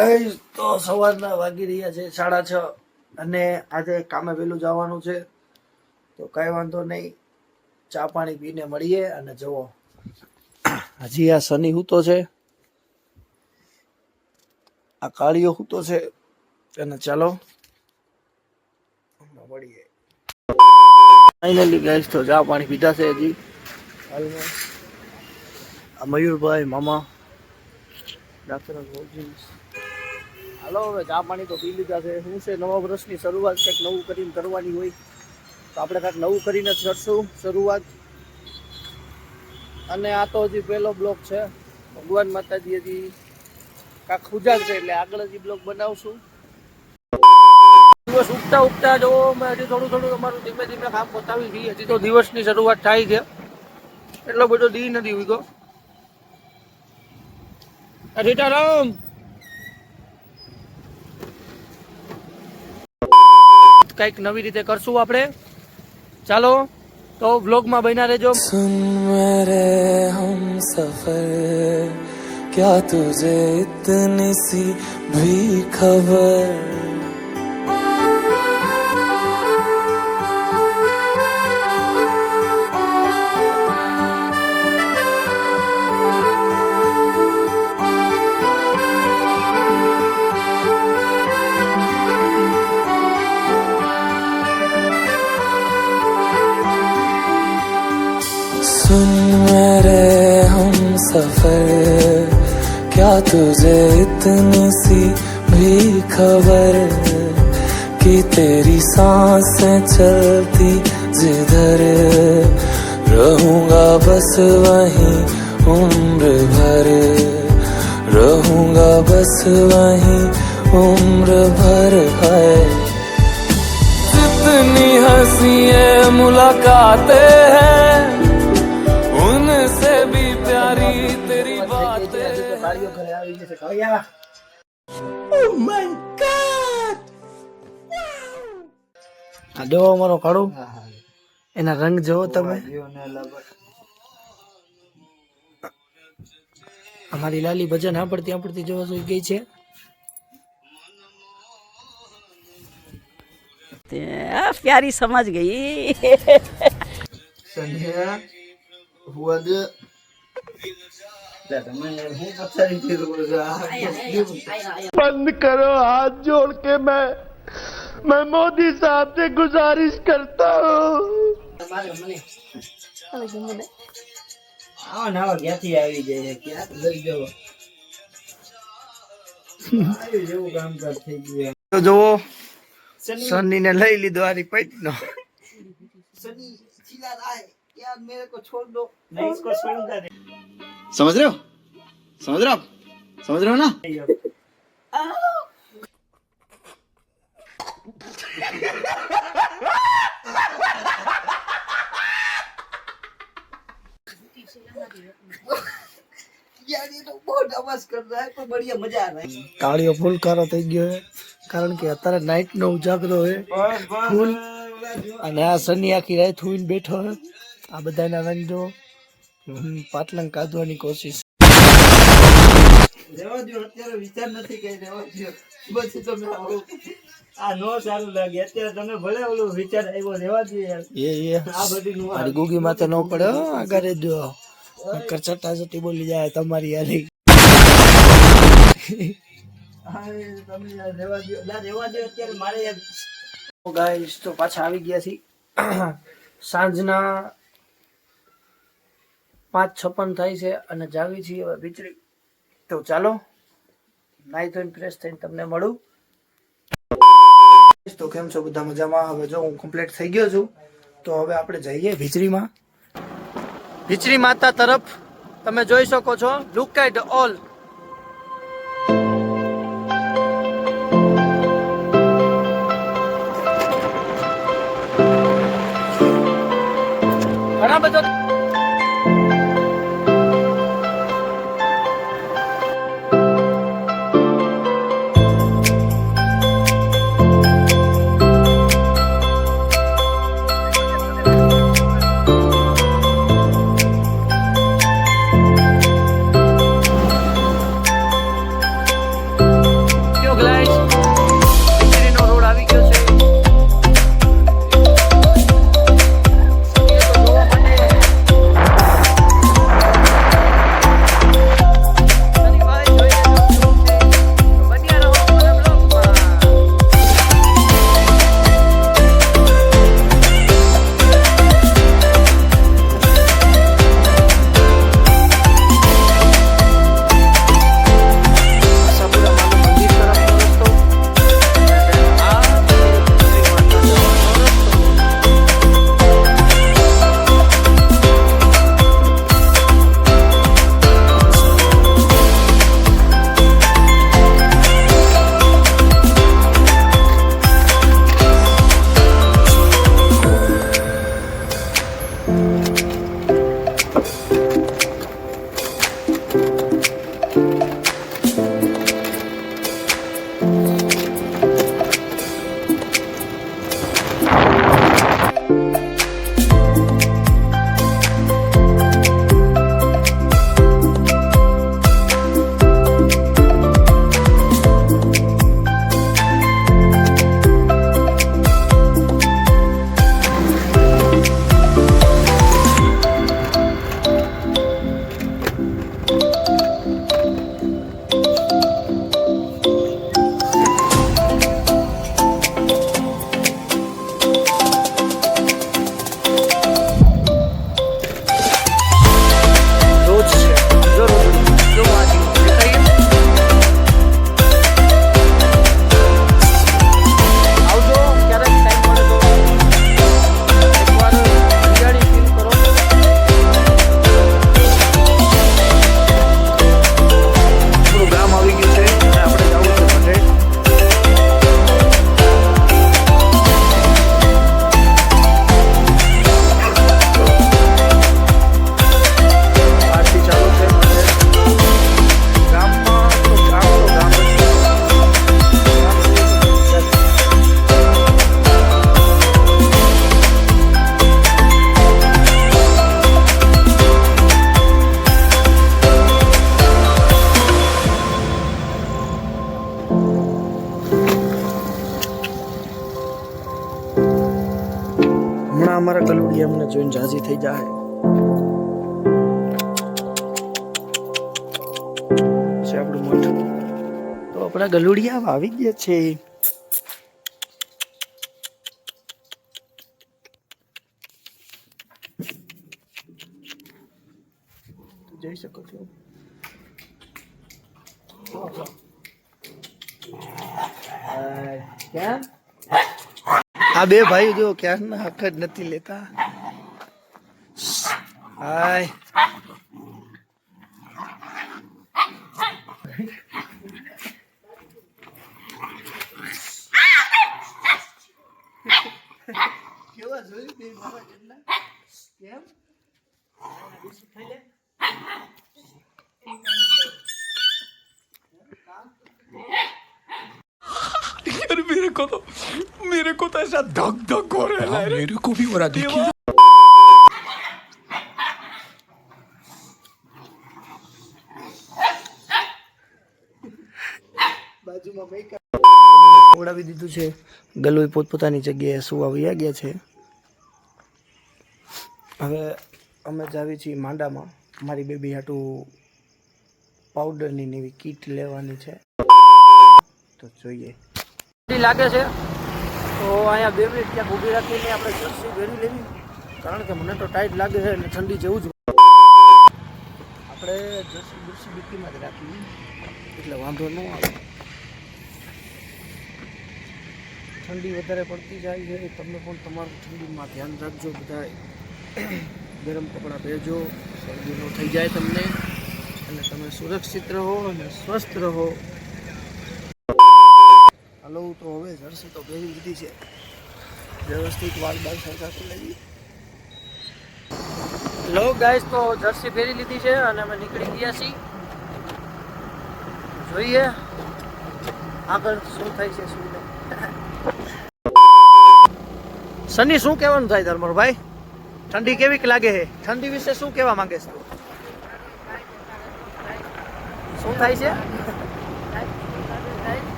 Guys તો સવારના વાગી રહ્યા છે 6:30 અને આજે કામે વહેલું જવાનું છે તો કઈ વાંધો નહીં, ચા પાણી પીને મળીએ. અને જુઓ હજી આ શનિ હૂતો છે, આ કાળિયો હૂતો છે અને ચાલો મળીએ. ફાઇનલી ગાઈસ તો ચા પાણી પીધા છે હજી હાલમાં. આ મયુરભાઈ મામા ડાક્ટર હાલો હવે ચા પાણી તો પી લીધા છે. શું છે, નવા વર્ષની શરૂઆત કંઈક નવું કરીને કરવાની હોય તો આપણે કંઈક નવું કરીને જ કરશું શરૂઆત. અને આ તો હજી પહેલો બ્લોગ છે, ભગવાન માતાજી હજી કાંક ઉજાગશે એટલે આગળ હજી બ્લોગ બનાવશું. દિવસ ઉગતા ઉગતા જો મેં હજી થોડું થોડું અમારું ધીમે ધીમે કામ પતાવી ગઈ. હજી તો દિવસની શરૂઆત થાય છે, એટલો બધો દી નથી ઉગ્યો. સીતારામ કઈક નવી રીતે કરશું આપણે. ચાલો તો વ્લોગમાં બન્યા રહેજો. સુન મેરે હમ સફર ક્યા તુજે ઇતની સી ભી ખબર सुन मेरे हम सफर क्या तुझे इतनी सी भी खबर कि तेरी सांसें चलती जिधर रहूंगा बस वहीं उम्र भर रहूंगा बस वहीं उम्र भर है जितनी हंसी मुलाकातें हैं उनसे भी प्यारी तेरी बातें. Oh my God! આ જો અમારો કાળો, એના રંગ જોવો તમે. અમારી લાલી ભજન આપડતી જોવા જોઈ ગઈ છે. प्यारी समझ गई. बंद करो हाथ जोड़ के मैं मोदी साहब से गुजारिश करता हूँ. જો સની ને લઈ લીધો આરી પેટ નો. सनी चिल्ला रहा है यार, मेरे को छोड़ दो. मैं इसको छोड़ूंगा नहीं. समझ रहे हो आप समझ रहे हो ना. यार ये तो बहुत आवाज कर रहा है पर बढ़िया मजा आ रहा है. કાળિયો ફૂલ કારો થઈ ગયો છે કારણ કે અત્યારે નાઈટ નો ઉજાગરો છે ફૂલ. અને આ શનિ આખી રાત હુઈને બેઠો હે. આ બધાના રંગ જો પાટલંગ કાઢવાની કોશિશ. રેવા દો, અત્યારે વિચાર નથી કઈ રેવા દો. બસ તમે આ નો સારું લાગે અત્યારે. તમે ભલે ઓલું વિચાર આવ્યો રેવા દો યાર. આ બધી નો મારી ગુગી માથે ન પડે આગળ જો કરચટા જટી બોલી જાય તમારી યારી. તમે યાર રેવા દો, રેવા દો અત્યારે મારે યાર. ગાઈસ તો પાછા આવી ગયા છીએ. સાંજના 5:56 થાય છે અને જાગી છીએ હવે બીચડી. તો ચાલો નાઈ ધોઈને ફ્રેશ થઈને તમને મળું. તો કેમ છો બધા, મજામાં? હવે જો હું કમ્પ્લીટ થઈ ગયો છું તો હવે આપણે જઈએ ભીચરીમાં. ભીચરી માતા તરફ તમે જોઈ શકો છો. Look at all. ઘણા બધા અમારા ગલુડિયા અમને જોઈને જાજી થઈ જાય છે આપણું મઠ. તો આપણા ગલુડિયા આવી ગયા છે. જોઈ શકો છો. ક્યાં આ બે ભાઈ જો ક્યાં ના હક જ નથી લેતા. હાય કેવા જોયું બે મારા જેટલા કેમ मेरे को तो ऐसा धक धक हो रहा है. मेरे को भी हो रहा देखिए. ઓડાવી દીધું છે. ગલોઈ પોતપોતાની જગ્યાએ સુવા વયા ગયા છે. હવે અમે જાવી છીએ માંડામાં. મારી બેબી હાટું પાવડરની એવી કીટ લેવાની છે. તો જોઈએ લાગે છે તો અહીંયા 2 મિનિટ ક્યાંક ઊભી રાખીને આપણે જર્સી પહેરી લેવી, કારણ કે મને તો ટાઈટ લાગે છે અને ઠંડી જેવું જ. આપણે જર્સી બીકીમાં જ રાખી એટલે વાંધો ન આવે. ઠંડી વધારે પડતી જાય છે. તમે પણ તમારું ઠંડીમાં ધ્યાન રાખજો. બધા ગરમ કપડાં પહેરજો, શરદી ન થઈ જાય તમને, અને તમે સુરક્ષિત રહો અને સ્વસ્થ રહો. હલો તો હવે જર્સી તો પહેરી લીધી છે. વ્યવસ્થિત વાળ સરખા કરી લેવી. લો ગાઈસ, તો જર્સી પહેરી લીધી છે અને અમે નીકળી ગયા છીએ. જોઈએ આગળ શું થાય છે શું નહીં. સની, શું કહેવાનું થાય ધર્મર ભાઈ? ઠંડી કેવીક લાગે છે? ઠંડી વિશે શું કહેવા માંગે છે? શું થાય છે?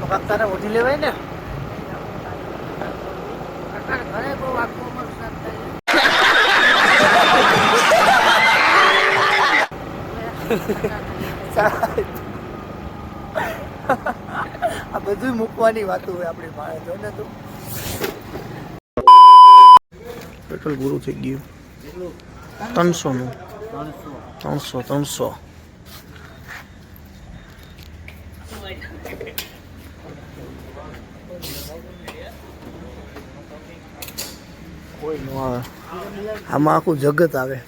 તો કાક તારે ઓઢી લેવાય ને. આ બધું મૂકવાની વાતો હોય આપણી પાસે. જો ને તું પેટ્રોલ પૂરું થઈ ગયું. 300 નું 300 કોઈ ન આવે આમાં. આખું જગત આવે.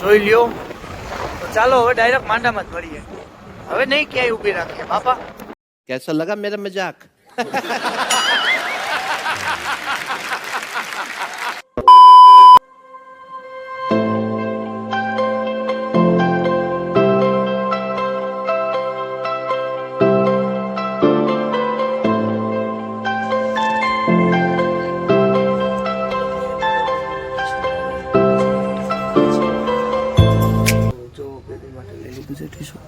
જોઈ લ્યો. તો ચાલો હવે ડાયરેક્ટ માંડામાં જ મળીએ. હવે નહીં ક્યાંય ઊભી રાખીએ બાપા. कैसा लगा मेरा मजाक? જો બેબી માટે લઈ લીધું છે ટીશું.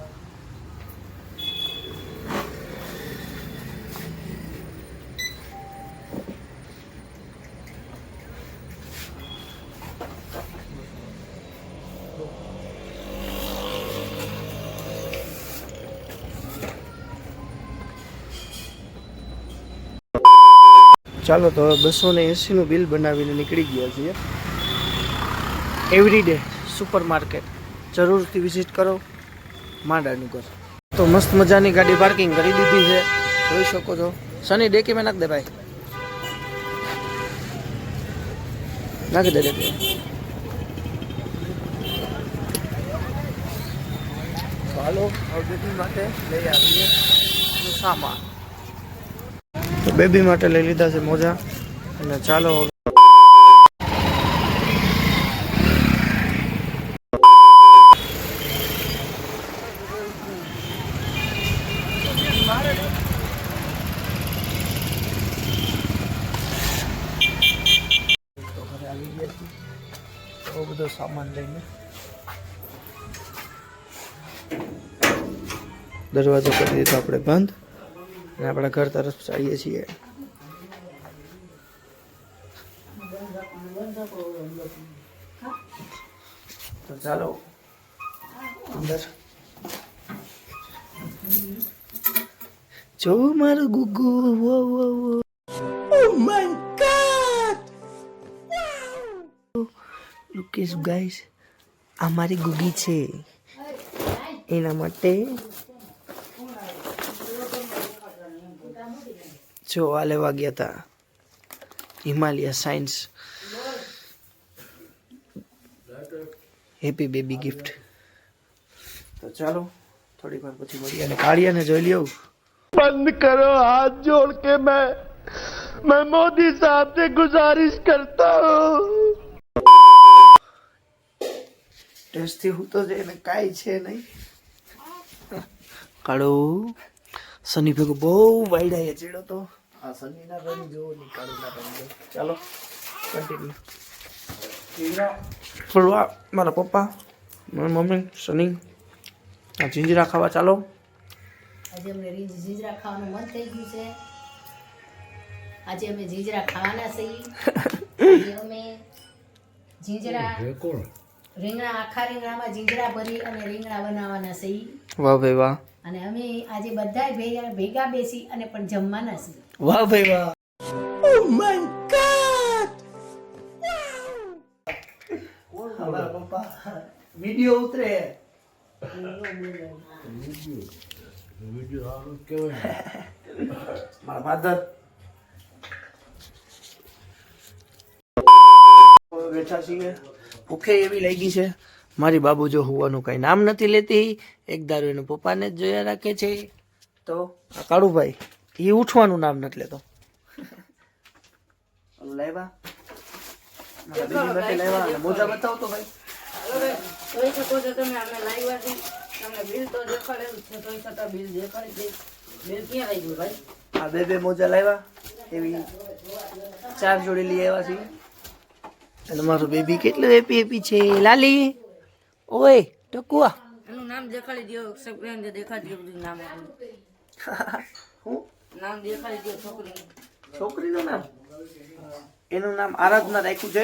ચાલો તો 280 નું બિલ બનાવીને નીકળી ગયા છીએ. એવરીડે સુપર માર્કેટ જરૂરથી વિઝિટ કરો માંડાનું ઘર. તો મસ્ત મજાની ગાડી પાર્કિંગ કરી દીધી છે, જોઈ શકો છો. સની ડેકી માં નાખ દે ભાઈ, નાખી દે ડેકી. ચાલો બેબી માટે લઈ આવીએ સામાન. તો બેબી માટે લઈ લીધા છે મોજા. અને ચાલો સામાન લઈને દરવાજો કરી દીધો આપણે બંધ અને આપણા ઘર તરફ જઈએ છીએ. તો ચાલો અંદર. જો મારું ગુગુ, વો વો વો, oh my god, look at guys, આ મારી ગુગી છે. એના માટે જો આ લેવા ગયા હતા Himalaya science happy baby gift. તો ચાલો થોડી વાર પછી મળીએ અને કાળિયાને જોઈ લ્યો. બંધ કરો હાથ જોડ કે मैं मोदी साहब से गुजारिश करता हूँ. ટેસ્ટ થી હું તો જઈને કાંઈ છે નહીં. કાળો સની ભેગો બહુ વાયડા ચેડો તો આ સની ના રંગ જો ની કાળો ના રંગ જો. ચાલો કન્ટિન્યુ. ફરવા મારા પપ્પા મારી મમ્મી સની આ જીંજરા ખાવા ચાલો. આજે અમને જીંજરા ખાવાનું મન થઈ ગયું છે. આજે અમે જીંજરા ખાવાના છીએ. આજે અમે જીંજરા રીંગણા, આખા રીંગણામાં જીંજરા ભરી અને રીંગણા બનાવવાના છીએ. વાહ ભાઈ વાહ. અને અમે આજે બધા ભેગા બેસી અને પણ જમવાના છીએ. વાહ ભાઈ વાહ. ઓ માય ગોડ. અમારા પપ્પા વિડિયો ઉતરે. મારા ફાધર બેઠા છીએ. ભૂખે એવી લાગી છે. મારી બાબુ જો હોવાનું કઈ નામ નથી લેતી. એક દારૂ એના પપ્પાને જ જોયા રાખે છે. તો આ કાળુભાઈ એ ઉઠવાનું નામ નથી લેતો. લાવ્યા મારા બેબી માટે લાવ્યા અને મોજા બતાવો તો ભાઈ. જોઈ શકો છો તમે અમે લાવ્યા છે. તમને બિલ તો દેખાડેલું છે. જોઈ શકો બિલ દેખાડી દે. બિલ ક્યાં આવી ગયું ભાઈ? આ બે મોજા લાવ્યા એવી 4 જોડી લઈ આવ્યા છીએ. અને મારું બેબી કેટલું હેપી હેપી છે. લાલી ઓય ટકુઆ એનું નામ દેખાડી દો. સબસ્ક્રાઇબ દેખાડી દો. બધું નામ હું નામ દેખાડી દો છોકરી. છોકરીનું નામ એનું નામ આરાધના રાખ્યું છે.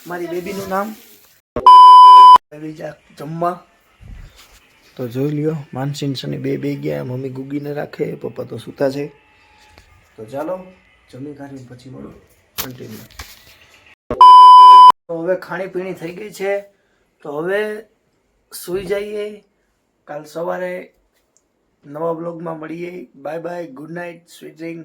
મારી બેબીનું નામ જમવા. તો જોઈ લ્યો માનસીન સની બે ગયા. મમ્મી ગુગીને રાખે, પપ્પા તો સૂતા છે. તો ચાલો જમી કાઢીને પછી મળો કન્ટિન્યુ. તો હવે ખાણી પીણી થઈ ગઈ છે. તો હવે સૂઈ જઈએ. કાલ સવારે નવા બ્લોગમાં મળીએ. Bye bye, good night, sweet dream.